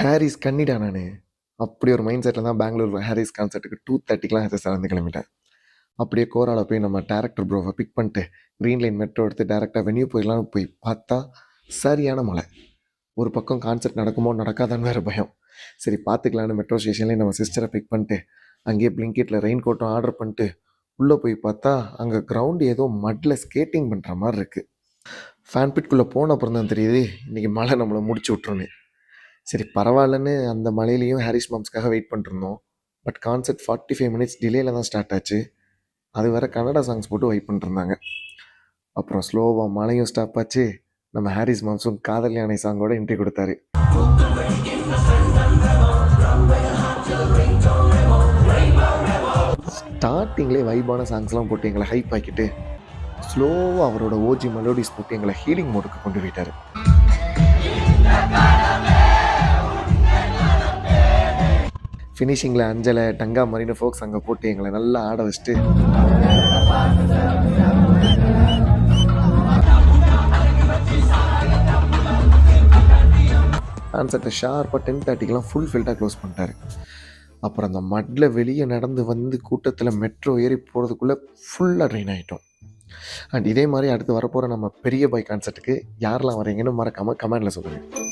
Harris கன்னிடா நானு. அப்படி ஒரு மைண்ட் செட்டில் தான் பெங்களூர் ஹாரிஸ் கான்சர்ட்டுக்கு 2:30க்குலாம் ஹெச்எஸ்ஆர்லேருந்து கிளம்பிட்டேன். அப்படியே கோரால போய் நம்ம டேரக்டர் ப்ரோவை பிக் பண்ணிட்டு க்ரீன் லைன் மெட்ரோ எடுத்து டேரெக்டாக வென்யூ போயிடலான்னு போய் பார்த்தா சரியான மழை. ஒரு பக்கம் கான்சர்ட் நடக்குமோ நடக்காதான்னு வேறு பயம். சரி பார்த்துக்கலான்னு மெட்ரோ ஸ்டேஷன்லேயே நம்ம சிஸ்டரை பிக் பண்ணிட்டு அங்கேயே பிளிங்கிட்டில் ரெயின் கோட்டும் ஆர்டர் பண்ணிட்டு உள்ளே போய் பார்த்தா அங்கே கிரவுண்டு ஏதோ மட்டில் ஸ்கேட்டிங் பண்ணுற மாதிரி இருக்குது. ஃபேன் பிட்குள்ளே போன அப்புறம் தான் தெரியுது இன்றைக்கி மழை நம்மளை முடிச்சு விட்ருன்னு. சரி பரவாயில்லன்னு அந்த மழையிலையும் ஹாரிஸ் மாம்ஸ்க்காக வெயிட் பண்ணிருந்தோம். பட் கான்சர்ட் 45 மினிட்ஸ் டிலேயில் தான் ஸ்டார்ட் ஆச்சு. அது வேறு கன்னடா சாங்ஸ் போட்டு வெயிட் பண்ணிருந்தாங்க. அப்புறம் ஸ்லோவாக மழையும் ஸ்டாப் ஆச்சு. நம்ம ஹாரிஸ் மாம்ஸும் காதல் யானை சாங்கோட என்ட்ரி கொடுத்தாரு. ஸ்டார்டிங்லேயே வைபான சாங்ஸ்லாம் போட்டு எங்களை ஹைப் ஆக்கிட்டு ஸ்லோவாக அவரோட ஓஜி மெலோடிஸ் போட்டு எங்களை ஹீலிங் மோடுக்கு கொண்டு போயிட்டார். ஃபினிஷிங்கில் அஞ்சலை டங்கா மரின ஃபோக்ஸ் அங்கே போட்டு எங்களை நல்லா ஆட வச்சுட்டு கான்சர்ட்டை ஷார்ப்பாக 10:30க்கெலாம் ஃபுல் ஃபில்ட்டாக க்ளோஸ் பண்ணிட்டாரு. அப்புறம் அந்த மட்டில் வெளியே நடந்து வந்து கூட்டத்தில் மெட்ரோ ஏறி போகிறதுக்குள்ளே ஃபுல்லாக ட்ரெயின் ஆகிட்டோம். அண்ட் இதே மாதிரி அடுத்து வரப்போகிற நம்ம பெரிய பாய் கான்சர்ட்டுக்கு யாரெல்லாம் வரீங்கன்னு மறக்காமல் கமெண்டில் சொல்லுங்கள்.